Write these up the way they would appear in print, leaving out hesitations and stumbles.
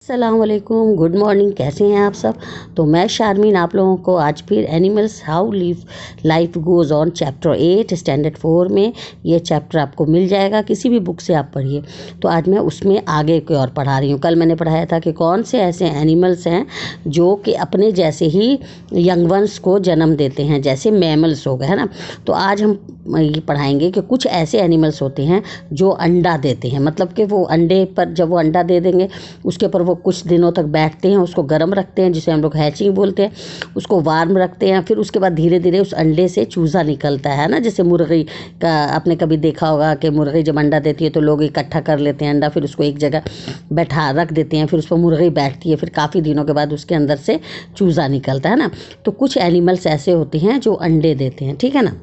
अस्सलामुअलैकुम, good morning. कैसे हैं आप सब? तो मैं शारमीन आप लोगों को आज फिर animals how live life goes on chapter 8 standard 4 में ये चैप्टर आपको मिल जाएगा, किसी भी बुक से आप पढ़िए। तो आज मैं उसमें आगे की और पढ़ा रही हूँ। कल मैंने पढ़ाया था कि कौन से ऐसे एनिमल्स हैं जो कि अपने जैसे ही यंग वंस को जन्म देते हैं, जैसे मैमल्स हो गए, है ना। तो आज हम ये पढ़ाएंगे कि कुछ ऐसे एनिमल्स होते हैं जो अंडा देते हैं, मतलब कि वो अंडे पर जब वो अंडा दे देंगे उसके ऊपर वो कुछ दिनों तक बैठते हैं, उसको गर्म रखते हैं जिसे हम लोग हैचिंग बोलते हैं, उसको वार्म रखते हैं। फिर उसके बाद धीरे धीरे उस अंडे से चूज़ा निकलता है ना। जैसे मुर्गी का आपने कभी देखा होगा कि मुर्गी जब अंडा देती है तो लोग इकट्ठा कर लेते हैं अंडा, फिर उसको एक जगह बैठा रख देते हैं, फिर उस पर मुर्गी बैठती है, फिर काफ़ी दिनों के बाद उसके अंदर से चूज़ा निकलता है ना। तो कुछ एनिमल्स ऐसे होते हैं जो अंडे देते हैं, ठीक है ना।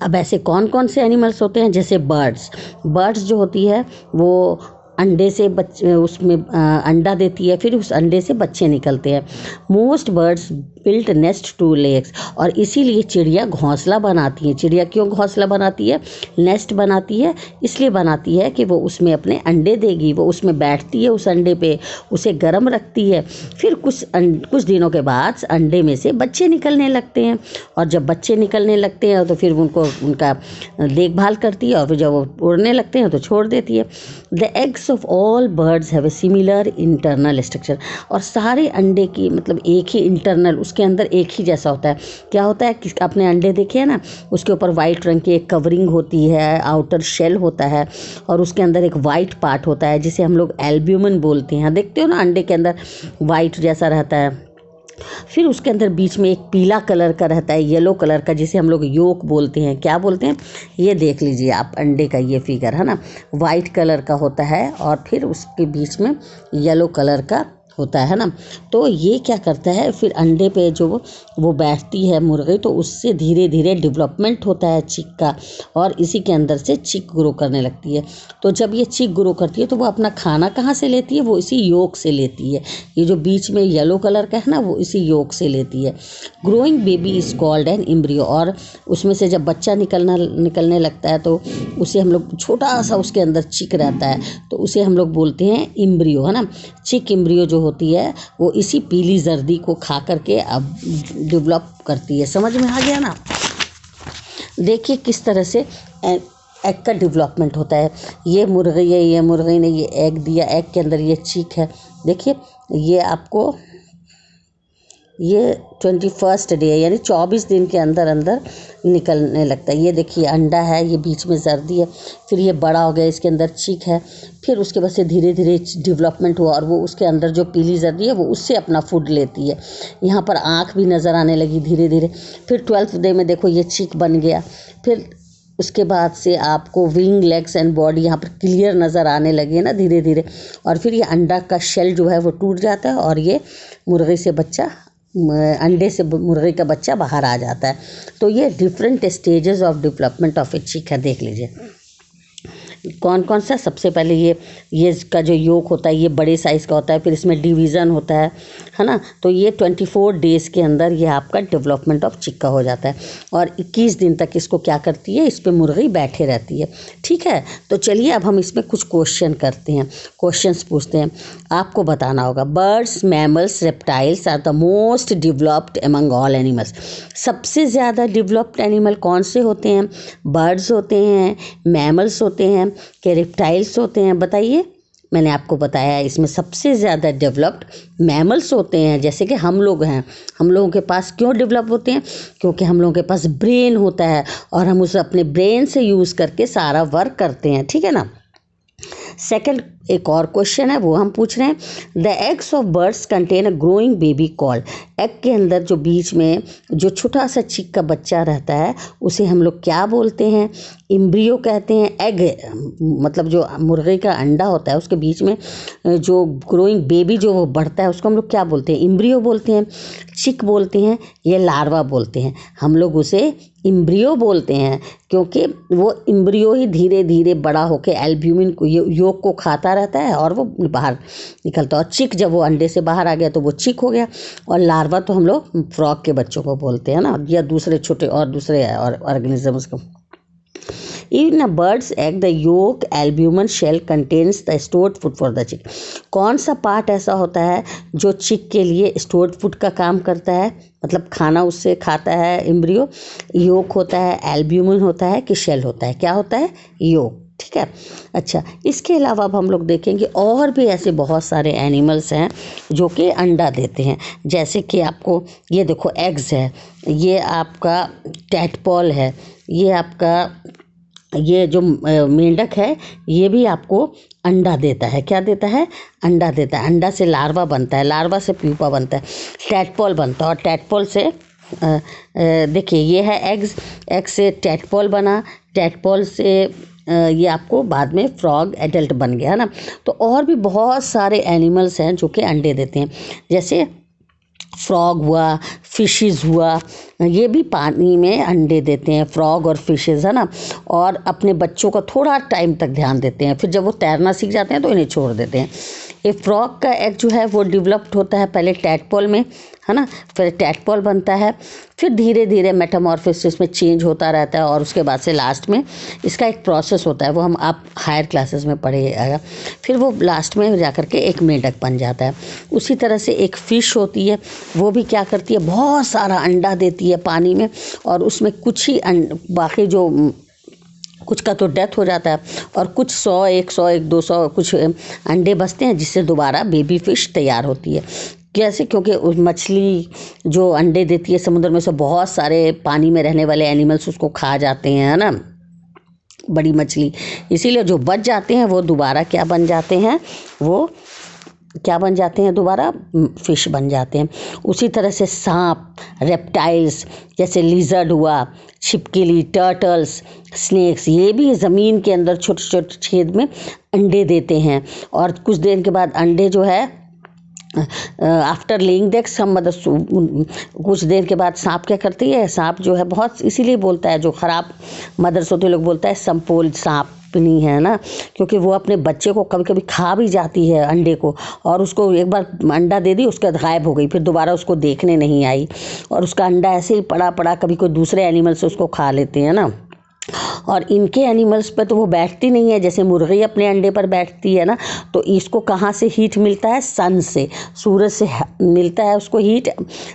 अब ऐसे कौन कौन से एनिमल्स होते हैं? जैसे बर्ड्स जो होती है वो अंडे से बच्चे उसमें अंडा देती है, फिर उस अंडे से बच्चे निकलते हैं। Most birds built nest two legs, और इसीलिए चिड़िया घोंसला बनाती है। चिड़िया क्यों घोंसला बनाती है, नेस्ट बनाती है? इसलिए बनाती है कि वो उसमें अपने अंडे देगी, वो उसमें बैठती है, उस अंडे पे उसे गर्म रखती है, फिर कुछ दिनों के बाद अंडे में से बच्चे निकलने लगते हैं, और जब बच्चे निकलने लगते हैं तो फिर उनको उनका देखभाल करती है, और फिर जब वो उड़ने लगते हैं तो छोड़ देती है। The eggs of all birds have a similar internal structure, और सारे अंडे की मतलब एक ही इंटरनल, उसके अंदर एक ही जैसा होता है। क्या होता है कि अपने अंडे देखिए ना, उसके ऊपर वाइट रंग की एक कवरिंग होती है, आउटर शेल होता है, और उसके अंदर एक वाइट पार्ट होता है जिसे हम लोग एल्ब्यूमिन बोलते हैं। देखते हो ना, अंडे के अंदर वाइट जैसा रहता है, फिर उसके अंदर बीच में एक पीला कलर का रहता है, येलो कलर का, जिसे हम लोग योक बोलते हैं। क्या बोलते हैं? ये देख लीजिए आप अंडे का ये फिगर, है ना, वाइट कलर का होता है, और फिर उसके बीच में येलो कलर का होता है ना। तो ये क्या करता है, फिर अंडे पे जो वो बैठती है मुर्गी, तो उससे धीरे धीरे डेवलपमेंट होता है चिक का, और इसी के अंदर से चिक ग्रो करने लगती है। तो जब ये चिक ग्रो करती है तो वो अपना खाना कहाँ से लेती है? वो इसी योक से लेती है। ये जो बीच में येलो कलर का है ना, वो इसी योक से लेती है। Growing baby is called an embryo, और उसमें से जब बच्चा निकलने लगता है तो उसे हम लोग, छोटा सा उसके अंदर चिक रहता है, तो उसे हम लोग बोलते हैं एम्ब्रियो, है ना। चिक एम्ब्रियो जो होती है वो इसी पीली जर्दी को खा करके अब डेवलप करती है। समझ में आ गया ना? देखिए किस तरह से एग का डेवलपमेंट होता है। ये मुर्गी ने ये एग दिया, एग के अंदर ये चिक है। देखिए ये आपको ये 21st डे है, यानी 24 दिन के अंदर अंदर निकलने लगता है। ये देखिए अंडा है, ये बीच में जर्दी है, फिर ये बड़ा हो गया, इसके अंदर चिक है, फिर उसके बाद से धीरे धीरे डेवलपमेंट हुआ, और वो उसके अंदर जो पीली जर्दी है वो उससे अपना फूड लेती है। यहाँ पर आँख भी नज़र आने लगी धीरे धीरे। फिर 12th डे में देखो ये चिक बन गया। फिर उसके बाद से आपको विंग, लेग्स एंड बॉडी यहाँ पर क्लियर नज़र आने लगी है ना धीरे धीरे। और फिर ये अंडा का शेल जो है वो टूट जाता है, और ये मुर्गी से बच्चा, अंडे से मुर्गी का बच्चा बाहर आ जाता है। तो ये different stages of development of a chick है। देख लीजिए कौन कौन सा। सबसे पहले ये इसका जो योक होता है ये बड़े साइज़ का होता है, फिर इसमें डिवीज़न होता है ना। तो ये 24 डेज़ के अंदर ये आपका डेवलपमेंट ऑफ चिक का हो जाता है, और 21 दिन तक इसको क्या करती है, इस पर मुर्गी बैठे रहती है। ठीक है, तो चलिए अब हम इसमें कुछ क्वेश्चन करते हैं, क्वेश्चंस पूछते हैं। आपको बताना होगा birds, mammals, reptiles are the most developed among all animals. सबसे ज़्यादा डेवलप्ड एनिमल कौन से होते हैं? बर्ड्स होते हैं, मैमल्स होते हैं, कि रेप्टाइल्स होते हैं? बताइए। मैंने आपको बताया इसमें सबसे ज़्यादा डेवलप्ड मैमल्स होते हैं, जैसे कि हम लोग हैं। हम लोगों के पास क्यों डेवलप होते हैं? क्योंकि हम लोगों के पास ब्रेन होता है, और हम उसे अपने ब्रेन से यूज़ करके सारा वर्क करते हैं, ठीक है ना। सेकंड एक और क्वेश्चन है, वो हम पूछ रहे हैं। The eggs of birds contain a growing baby called. Egg के अंदर जो बीच में जो छोटा सा चिक का बच्चा रहता है उसे हम लोग क्या बोलते हैं? एम्ब्रियो कहते हैं। एग मतलब जो मुर्गी का अंडा होता है उसके बीच में जो ग्रोइंग बेबी जो वो बढ़ता है उसको हम लोग क्या बोलते हैं? एम्ब्रियो बोलते हैं, चिक बोलते हैं, ये लार्वा बोलते हैं। हम लोग उसे एम्ब्रियो बोलते हैं क्योंकि वो एम्ब्रियो ही धीरे धीरे बड़ा होकर एल्ब्यूमिन को, योक को खाता रहता है, और वो बाहर निकलता है। और चिक जब वो अंडे से बाहर आ गया तो वो चिक हो गया। और लार्वा तो हम लोग फ्रॉग के बच्चों को बोलते हैं ना, या दूसरे छोटे और दूसरे ऑर्गेनिजम्स को। In a bird's egg the yolk albumen shell contains the stored food for the chick. कौन सा पार्ट ऐसा होता है जो चिक के लिए स्टोर्ड फूड का काम करता है, मतलब खाना उससे खाता है एम्ब्रियो? योक होता है, एल्ब्यूमिन होता है कि शेल होता है? क्या होता है? योक। ठीक है। अच्छा, इसके अलावा अब हम लोग देखेंगे और भी ऐसे बहुत सारे एनिमल्स हैं जो कि अंडा देते हैं। जैसे कि आपको ये देखो एग्स है, ये आपका टैडपॉल है, ये आपका ये जो मेंढक है ये भी आपको अंडा देता है। क्या देता है? अंडा देता है। अंडा से लार्वा बनता है, लार्वा से प्यूपा बनता है, टैडपॉल बनता है, और टैडपॉल से देखिए ये है एग्स, एग से टैडपॉल बना, टैडपॉल से ये आपको बाद में फ्रॉग एडल्ट बन गया, है ना। तो और भी बहुत सारे एनिमल्स हैं जो कि अंडे देते हैं, जैसे फ्रॉग हुआ, फिशेस हुआ, ये भी पानी में अंडे देते हैं, फ्रॉग और फिशेस, है ना। और अपने बच्चों का थोड़ा टाइम तक ध्यान देते हैं, फिर जब वो तैरना सीख जाते हैं तो इन्हें छोड़ देते हैं। ये फ्रॉग का एग जो है वो डेवलप्ड होता है पहले टैडपॉल में, है ना, फिर टैडपॉल बनता है, फिर धीरे धीरे मेटामॉर्फोसिस में चेंज होता रहता है, और उसके बाद से लास्ट में इसका एक प्रोसेस होता है, वो हम आप हायर क्लासेस में पढ़िएगा। फिर वो लास्ट में जाकर के एक मेंढक बन जाता है। उसी तरह से एक फ़िश होती है, वो भी क्या करती है, बहुत सारा अंडा देती है पानी में, और उसमें कुछ ही बाकी जो कुछ का तो डेथ हो जाता है, और कुछ 100, 200 कुछ अंडे बचते हैं, जिससे दोबारा बेबी फ़िश तैयार होती है। कैसे? क्योंकि उस मछली जो अंडे देती है समुद्र में से बहुत सारे पानी में रहने वाले एनिमल्स उसको खा जाते हैं, है ना, बड़ी मछली। इसीलिए जो बच जाते हैं वो दोबारा क्या बन जाते हैं, वो क्या बन जाते हैं, दोबारा फिश बन जाते हैं। उसी तरह से सांप, रेप्टाइल्स जैसे लिजर्ड हुआ, छिपकली, टर्टल्स, स्नेक्स, ये भी ज़मीन के अंदर छोटे छोटे छेद में अंडे देते हैं, और कुछ देर के बाद अंडे जो है आफ्टर लेइंग द एग्स, हम मतलब कुछ देर के बाद सांप क्या करती है, सांप जो है बहुत इसीलिए बोलता है, जो ख़राब मदर्स होते लोग बोलता है संपोल सांप नहीं है ना, क्योंकि वो अपने बच्चे को कभी कभी खा भी जाती है अंडे को, और उसको एक बार अंडा दे दी, उसके बाद गायब हो गई, फिर दोबारा उसको देखने नहीं आई, और उसका अंडा ऐसे ही पड़ा पड़ा कभी कोई दूसरे एनिमल से उसको खा लेते हैं ना। और इनके एनिमल्स पे तो वो बैठती नहीं है, जैसे मुर्गी अपने अंडे पर बैठती है ना, तो इसको कहाँ से हीट मिलता है? सन से, सूरज से मिलता है उसको हीट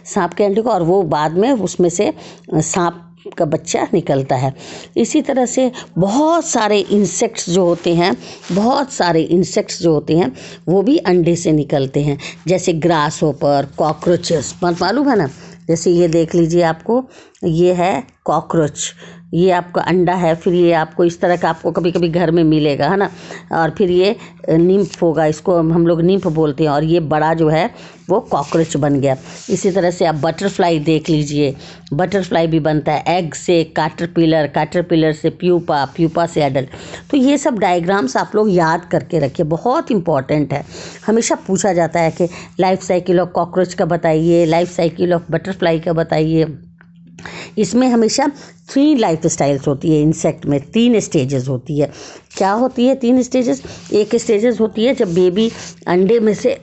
सांप के अंडे को, और वो बाद में उसमें से सांप का बच्चा निकलता है। इसी तरह से बहुत सारे इंसेक्ट्स जो होते हैं, बहुत सारे इंसेक्ट्स जो होते हैं वो भी अंडे से निकलते हैं, जैसे ग्रास होपर, कॉकरोचेस, मालूम है ना। जैसे ये देख लीजिए, आपको ये है कॉकरोच, ये आपका अंडा है, फिर ये आपको इस तरह का आपको कभी कभी घर में मिलेगा, है ना, और फिर ये निम्फ होगा, इसको हम लोग निम्फ बोलते हैं, और ये बड़ा जो है वो कॉकरोच बन गया। इसी तरह से आप बटरफ्लाई देख लीजिए, बटरफ्लाई भी बनता है एग से कैटरपिलर, कैटरपिलर से प्यूपा, प्यूपा से एडल्ट। तो ये सब डायग्राम्स आप लोग याद करके रखिए, बहुत इंपॉर्टेंट है। हमेशा पूछा जाता है कि लाइफ साइकिल ऑफ कॉकरोच का बताइए, लाइफ साइकिल ऑफ बटरफ्लाई का बताइए। इसमें हमेशा 3 लाइफ स्टाइल्स होती है, इंसेक्ट में 3 स्टेजेस होती है। क्या होती है 3 स्टेजेस? एक स्टेजेस होती है जब बेबी अंडे में से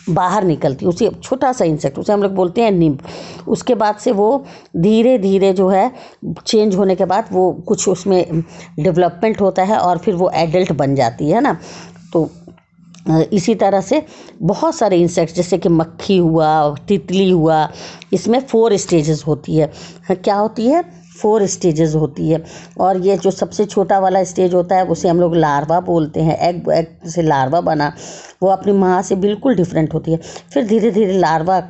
बाहर निकलती है, उसी छोटा सा इंसेक्ट, उसे हम लोग बोलते हैं निम्फ। उसके बाद से वो धीरे धीरे जो है चेंज होने के बाद वो कुछ उसमें डेवलपमेंट होता है, और फिर वो एडल्ट बन जाती है ना। तो इसी तरह से बहुत सारे इंसेक्ट्स जैसे कि मक्खी हुआ, तितली हुआ, इसमें 4 स्टेजेस होती है। क्या होती है? 4 स्टेजेस होती है। और ये जो सबसे छोटा वाला स्टेज होता है उसे हम लोग लार्वा बोलते हैं। एग से लार्वा बना, वो अपनी माँ से बिल्कुल डिफरेंट होती है। फिर धीरे धीरे लार्वा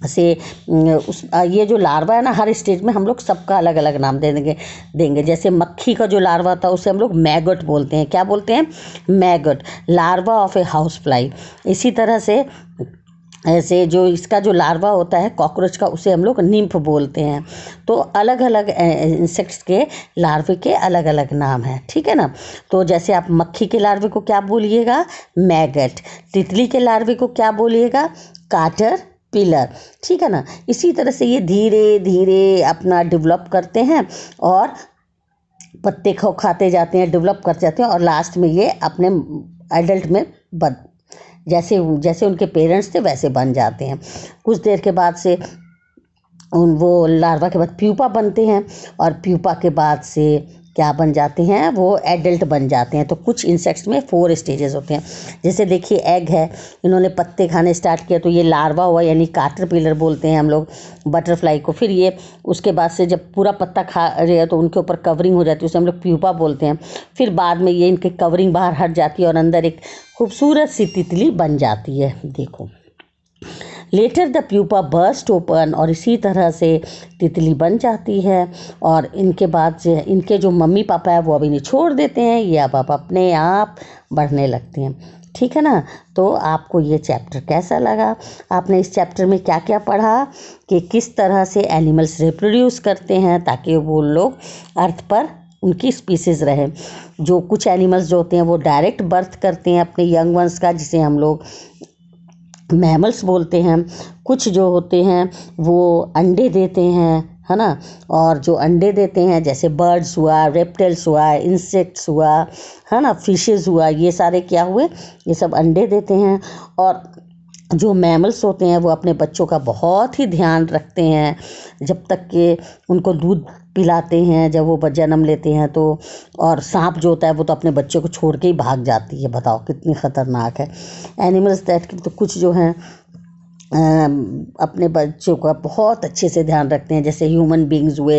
से ये जो लार्वा है ना, हर स्टेज में हम लोग सबका अलग अलग नाम देंगे। जैसे मक्खी का जो लार्वा था उसे हम लोग मैगट बोलते हैं। क्या बोलते हैं? Maggot, larva of a house fly. इसी तरह से ऐसे जो इसका जो लार्वा होता है कॉकरोच का, उसे हम लोग निम्फ बोलते हैं। तो अलग अलग इंसेक्ट्स के लार्वे के अलग अलग नाम हैं, ठीक है ना। तो जैसे आप मक्खी के लार्वे को क्या बोलिएगा? मैगट। तितली के लार्वे को क्या बोलिएगा? कैटरपिलर, ठीक है ना। इसी तरह से ये धीरे धीरे अपना डेवलप करते हैं, और पत्ते खाते जाते हैं, डेवलप करते जाते हैं, और लास्ट में ये अपने एडल्ट में जैसे जैसे उनके पेरेंट्स थे वैसे बन जाते हैं। कुछ देर के बाद से वो लार्वा के बाद प्यूपा बनते हैं, और प्यूपा के बाद से क्या बन जाते हैं, वो एडल्ट बन जाते हैं। तो कुछ इंसेक्ट्स में 4 स्टेजेस होते हैं। जैसे देखिए एग है, इन्होंने पत्ते खाने स्टार्ट किया तो ये लार्वा हुआ, यानी कैटरपिलर बोलते हैं हम लोग बटरफ्लाई को। फिर ये उसके बाद से जब पूरा पत्ता खा रहे हैं तो उनके ऊपर कवरिंग हो जाती है, उसे हम लोग प्यूपा बोलते हैं। फिर बाद में ये इनकी कवरिंग बाहर हट जाती है और अंदर एक खूबसूरत सी तितली बन जाती है। देखो later the pupa burst open, और इसी तरह से तितली बन जाती है। और इनके बाद से इनके जो मम्मी पापा है वो अब इन्हें छोड़ देते हैं, ये अब अपने आप बढ़ने लगते हैं। ठीक है ना। तो आपको ये चैप्टर कैसा लगा? आपने इस चैप्टर में क्या क्या पढ़ा कि किस तरह से एनिमल्स रिप्रोड्यूस करते हैं ताकि वो लोग अर्थ पर उनकी स्पीसीज़ रहे। जो कुछ एनिमल्स जो होते हैं वो डायरेक्ट बर्थ करते हैं अपने यंग वंस का, जिसे हम लोग मैमल्स बोलते हैं। कुछ जो होते हैं वो अंडे देते हैं, है ना। और जो अंडे देते हैं जैसे बर्ड्स हुआ, रेप्टिल्स हुआ, इंसेक्ट्स हुआ, है ना, फिशेस हुआ, ये सारे क्या हुए, ये सब अंडे देते हैं। और जो मैमल्स होते हैं वो अपने बच्चों का बहुत ही ध्यान रखते हैं जब तक कि उनको दूध पिलाते हैं, जब वो जन्म लेते हैं तो। और सांप जो होता है वो तो अपने बच्चों को छोड़ के ही भाग जाती है, बताओ कितनी ख़तरनाक है। एनिमल्स दैट तो कुछ जो हैं अपने बच्चों का बहुत अच्छे से ध्यान रखते हैं, जैसे ह्यूमन बींग्स हुए,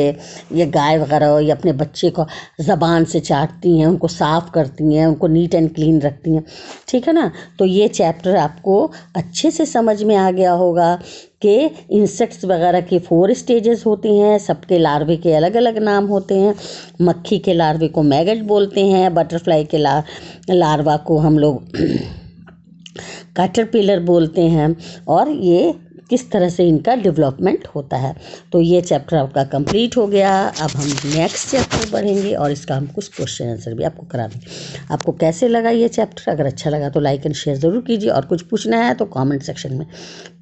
ये गाय वगैरह, ये अपने बच्चे को ज़बान से चाटती हैं, उनको साफ़ करती हैं, उनको नीट एंड क्लीन रखती हैं। ठीक है ना। तो ये चैप्टर आपको अच्छे से समझ में आ गया होगा कि इंसेक्ट्स वगैरह के 4 स्टेजेस होते हैं, सबके लार्वे के अलग अलग नाम होते हैं। मक्खी के लार्वे को मैगट बोलते हैं, बटरफ्लाई के लार्वा को हम लोग कैटरपिलर बोलते हैं, और ये किस तरह से इनका डेवलपमेंट होता है। तो ये चैप्टर आपका कंप्लीट हो गया। अब हम नेक्स्ट चैप्टर पढ़ेंगे और इसका हम कुछ क्वेश्चन आंसर भी आपको करा देंगे। आपको कैसे लगा ये चैप्टर? अगर अच्छा लगा तो लाइक एंड शेयर ज़रूर कीजिए, और कुछ पूछना है तो कमेंट सेक्शन में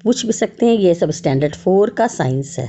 पूछ भी सकते हैं। ये सब स्टैंडर्ड 4 का साइंस है।